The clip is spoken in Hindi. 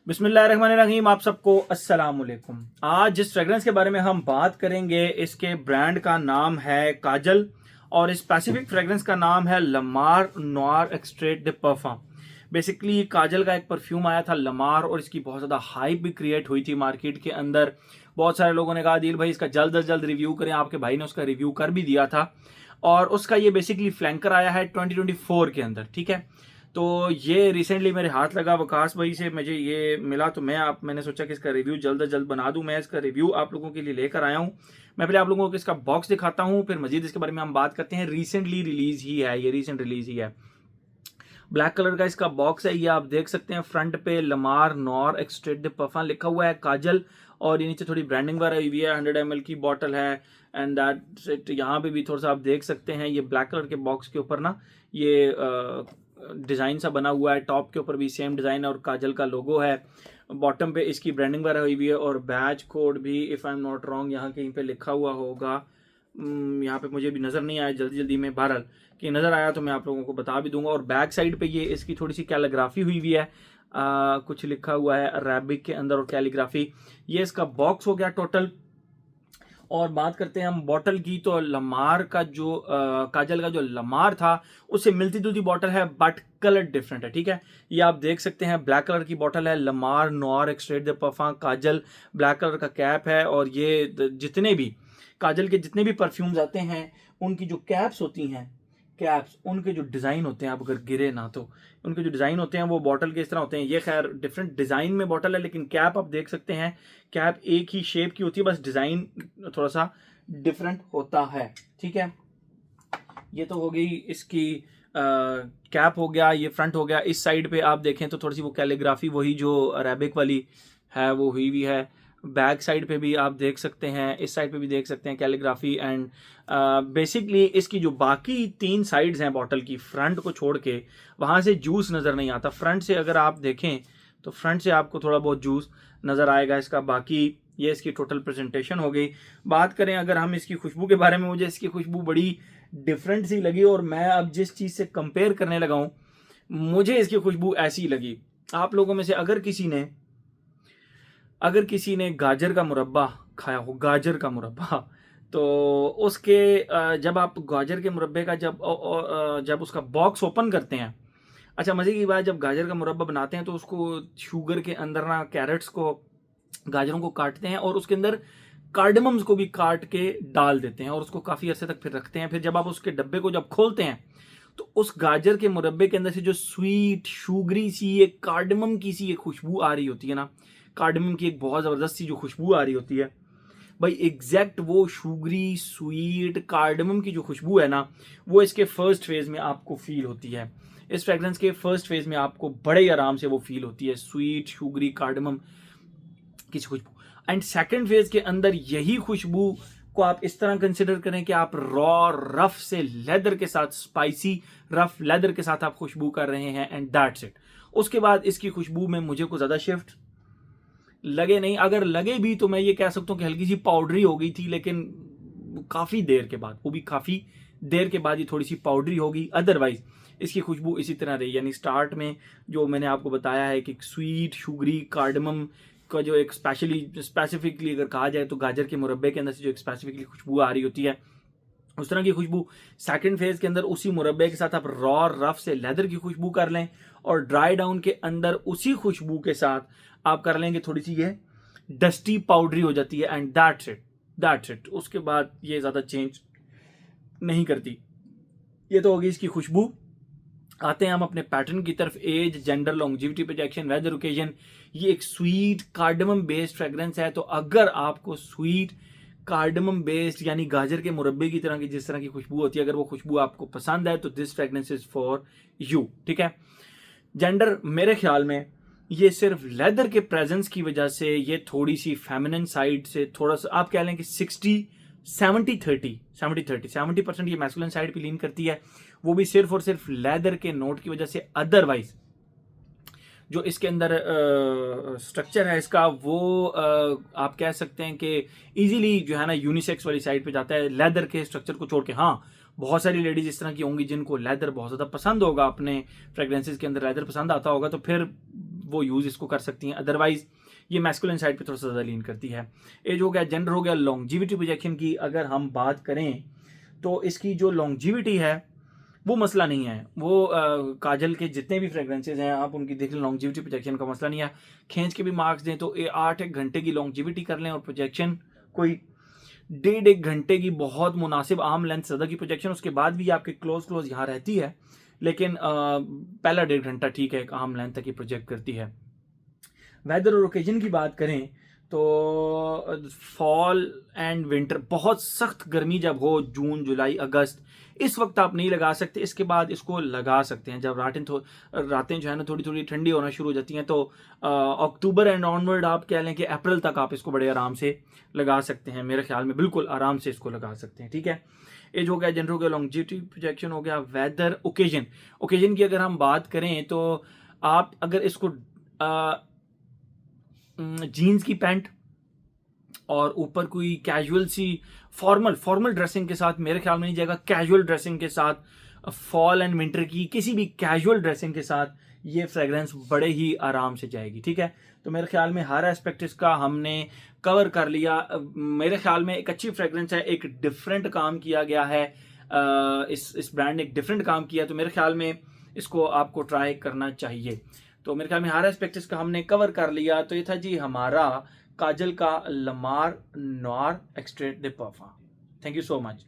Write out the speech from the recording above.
बिस्मिल्लाहिर्रहमानिर्रहीम। आप सबको अस्सलाम वालेकुम। आज जिस फ्रेग्रेंस के बारे में हम बात करेंगे इसके ब्रांड का नाम है काजल और इस स्पेसिफिक फ्रेग्रेंस का नाम है Lamar noir extrait the perfume. Basically Kajal का एक परफ्यूम आया था लमार और इसकी बहुत ज़्यादा हाइप भी क्रिएट हुई थी मार्केट के अंदर। बहुत सारे लोगों ने कहा दिल भाई इसका जल्द अज जल्द रिव्यू करें। आपके भाई ने उसका रिव्यू कर भी दिया था और उसका ये बेसिकली फ्लैंकर आया है 2024 के अंदर। ठीक है, तो ये रिसेंटली मेरे हाथ लगा वकास भाई से मुझे ये मिला, तो मैंने सोचा कि इसका रिव्यू जल्द अज जल्द बना दूं। मैं इसका रिव्यू आप लोगों के लिए लेकर आया हूं। मैं पहले आप लोगों को इसका बॉक्स दिखाता हूं, फिर मजीद इसके बारे में हम बात करते हैं। रिसेंटली रिलीज ही है, ये रिसेंट रिलीज ही है। ब्लैक कलर का इसका बॉक्स है, ये आप देख सकते हैं। फ्रंट पे Lamar noir extrait the perfume लिखा हुआ है काजल और ये नीचे थोड़ी ब्रांडिंग वगैरह हुई है। 100 ml की बॉटल है एंड दैट्स इट। यहाँ पे भी थोड़ा सा आप देख सकते हैं ये ब्लैक कलर के बॉक्स के ऊपर ना ये डिज़ाइन सा बना हुआ है। टॉप के ऊपर भी सेम डिज़ाइन है और काजल का लोगो है। बॉटम पे इसकी ब्रांडिंग वगैरह हुई है और बैच कोड भी if I am not wrong यहाँ कहीं पे लिखा हुआ होगा। यहाँ पे मुझे भी नज़र नहीं आया जल्दी जल्दी में, बहरहाल कि नज़र आया तो मैं आप लोगों को बता भी दूंगा। और बैक साइड पे ये इसकी थोड़ी सी कैलीग्राफी हुई हुई है। कुछ लिखा हुआ है अरेबिक के अंदर और कैलीग्राफी। ये इसका बॉक्स हो गया टोटल। और बात करते हैं हम बॉटल की, तो लमार का जो काजल का जो लमार था उससे मिलती जुलती बॉटल है बट कलर डिफरेंट है। ठीक है, ये आप देख सकते हैं ब्लैक कलर की बॉटल है। Lamar noir extrait the perfume Kajal, black colour का कैप है। और ये जितने भी काजल के जितने भी परफ्यूम्स आते हैं उनकी जो कैप्स होती हैं, कैप्स उनके जो डिज़ाइन होते हैं, आप अगर गिरे ना तो उनके जो डिज़ाइन होते हैं वो बॉटल के इस तरह होते हैं। ये खैर डिफरेंट डिज़ाइन में बॉटल है लेकिन कैप आप देख सकते हैं कैप एक ही शेप की होती है, बस डिज़ाइन थोड़ा सा डिफरेंट होता है। ठीक है, ये तो हो गई इसकी कैप हो गया, ये फ्रंट हो गया। इस साइड पे आप देखें तो थोड़ी सी वो कैलीग्राफी वही जो अरेबिक वाली है वो हुई हुई है। बैक साइड पे भी आप देख सकते हैं, इस साइड पे भी देख सकते हैं कैलीग्राफी। एंड बेसिकली इसकी जो बाकी 3 साइड्स हैं बॉटल की, फ्रंट को छोड़ के वहाँ से जूस नज़र नहीं आता। फ्रंट से अगर आप देखें तो फ्रंट से आपको थोड़ा बहुत जूस नज़र आएगा इसका। बाकी ये इसकी टोटल प्रेजेंटेशन हो गई। बात करें अगर हम इसकी खुशबू के बारे में, मुझे इसकी खुशबू बड़ी डिफरेंट सी लगी और मैं अब जिस चीज़ से कंपेयर करने लगा हूँ मुझे इसकी खुशबू ऐसी लगी। आप लोगों में से अगर किसी ने गाजर का मुरब्बा खाया हो, गाजर का मुरब्बा, तो उसके जब आप गाजर के मुरब्बे का जब उसका बॉक्स ओपन करते हैं, अच्छा मज़े की बात, जब गाजर का मुरब्बा बनाते हैं तो उसको शुगर के अंदर ना कैरेट्स को, गाजरों को काटते हैं और उसके अंदर कार्डमम्स को भी काट के डाल देते हैं और उसको काफ़ी अर्से तक फिर रखते हैं। फिर जब आप उसके डब्बे को जब खोलते हैं तो उस गाजर के मुरब्बे के अंदर से जो स्वीट शुगरी सी एक कार्डमम की सी एक खुशबू आ रही होती है ना, कार्डमम की एक बहुत ज़बरदस्त सी जो खुशबू आ रही होती है भाई, एग्जैक्ट वो शुगरी स्वीट कार्डमम की जो खुशबू है ना वो इसके फर्स्ट फेज में आपको फील होती है। इस फ्रेग्रेंस के फर्स्ट फेज में आपको बड़े आराम से वो फील होती है, स्वीट शुगरी कार्डमम की खुशबू। एंड सेकंड फेज के अंदर यही खुशबू को आप इस तरह कंसिडर करें कि आप रॉ रफ से लेदर के साथ, स्पाइसी रफ लेदर के साथ आप खुशबू कर रहे हैं एंड दैट्स इट। उसके बाद इसकी खुशबू में मुझे कुछ ज़्यादा शिफ्ट लगे नहीं। अगर लगे भी तो मैं ये कह सकता हूँ कि हल्की सी पाउडरी हो गई थी, लेकिन काफ़ी देर के बाद, वो भी काफ़ी देर के बाद ये थोड़ी सी पाउडरी होगी। अदरवाइज इसकी खुशबू इसी तरह रही। यानी स्टार्ट में जो मैंने आपको बताया है कि स्वीट शुगरी कार्डमम का जो एक स्पेसिफिकली अगर कहा जाए तो गाजर के मुरब्बे के अंदर से जो एक स्पेसिफिकली खुशबू आ रही होती है, उस तरह की खुशबू सेकंड फेज के अंदर उसी मुरब्बे के साथ आप रॉ रफ से लेदर की खुशबू कर लें और ड्राई डाउन के अंदर उसी खुशबू के साथ आप कर लेंगे थोड़ी सी ये डस्टी पाउडरी हो जाती है एंड दैट्स इट। उसके बाद ये ज़्यादा चेंज नहीं करती। ये तो होगी इसकी खुशबू। आते हैं हम अपने पैटर्न की तरफ। Age, gender, longevity, projection, weather, occasion. ये एक स्वीट कार्डमम बेस्ड फ्रेग्रेंस है, तो अगर आपको स्वीट कार्डमम बेस्ड यानी गाजर के मुरब्बे की तरह की जिस तरह की खुशबू होती है, अगर वो खुशबू आपको पसंद है तो this fragrance is for you. ठीक है, जेंडर मेरे ख्याल में ये सिर्फ लेदर के प्रेजेंस की वजह से ये थोड़ी सी फेमिनिन साइड से थोड़ा सा आप कह लें कि 70% ये मैस्कुलिन साइड पे लीन करती है, वो भी सिर्फ और सिर्फ लेदर के नोट की वजह से। अदरवाइज जो इसके अंदर स्ट्रक्चर है इसका वो आप कह सकते हैं कि इजीली जो है ना यूनिसेक्स वाली साइड पे जाता है लेदर के स्ट्रक्चर को छोड़ के। हाँ, बहुत सारी लेडीज इस तरह की होंगी जिनको लेदर बहुत ज़्यादा पसंद होगा, अपने फ्रेग्रेंसेस के अंदर लेदर पसंद आता होगा, तो फिर वो यूज़ इसको कर सकती हैं, अदरवाइज ये मैस्कुलिन साइड पे थोड़ा सा ज़्यादा लीन करती है। एज हो गया, जेंडर हो गया, लॉन्जिविटी प्रोजेक्शन की अगर हम बात करें तो इसकी जो लॉन्जिविटी है वो मसला नहीं है। वो काजल के जितने भी फ्रेग्रेंसेज हैं आप उनकी देख लें, लॉन्जिविटी प्रोजेक्शन का मसला नहीं है। खींच के भी मार्क्स दें तो 8 घंटे की लॉन्जिविटी कर लें और प्रोजेक्शन कोई 1.5 घंटे की बहुत मुनासिब आर्म लेंथ सदर की प्रोजेक्शन, उसके बाद भी आपके क्लोज यहाँ रहती है, लेकिन पहला 1.5 घंटा ठीक है, एक आर्म लेंथ तक ही प्रोजेक्ट करती है। वेदर और ओकेजन की बात करें तो फॉल एंड विंटर, बहुत सख्त गर्मी जब हो, जून जुलाई अगस्त, इस वक्त आप नहीं लगा सकते। इसके बाद इसको लगा सकते हैं जब रातें जो है ना थोड़ी थोड़ी ठंडी होना शुरू हो जाती हैं, तो अक्टूबर एंड ऑनवर्ड आप कह लें कि अप्रैल तक आप इसको बड़े आराम से लगा सकते हैं। मेरे ख्याल में बिल्कुल आराम से इसको लगा सकते हैं, ठीक है। एज हो गया, जेंडर हो गया, लॉन्जिविटी प्रोजेक्शन हो गया, वेदर, ओकेजन की अगर हम बात करें तो आप अगर इसको जीन्स की पैंट और ऊपर कोई कैजुअल सी फॉर्मल ड्रेसिंग के साथ, मेरे ख्याल में नहीं जाएगा। कैजुअल ड्रेसिंग के साथ, फॉल एंड विंटर की किसी भी कैजुअल ड्रेसिंग के साथ ये फ्रेग्रेंस बड़े ही आराम से जाएगी, ठीक है। तो मेरे ख्याल में हर एस्पेक्ट इसका हमने कवर कर लिया। मेरे ख्याल में एक अच्छी फ्रेग्रेंस है, एक डिफरेंट काम किया गया है, इस ब्रांड ने एक डिफरेंट काम किया, तो मेरे ख्याल में इसको आपको ट्राई करना चाहिए। तो मेरे ख्याल में हर एस्पेक्ट इसका हमने कवर कर लिया। तो ये था जी हमारा काजल का Lamar noir extrait the perfume. Thank you so much.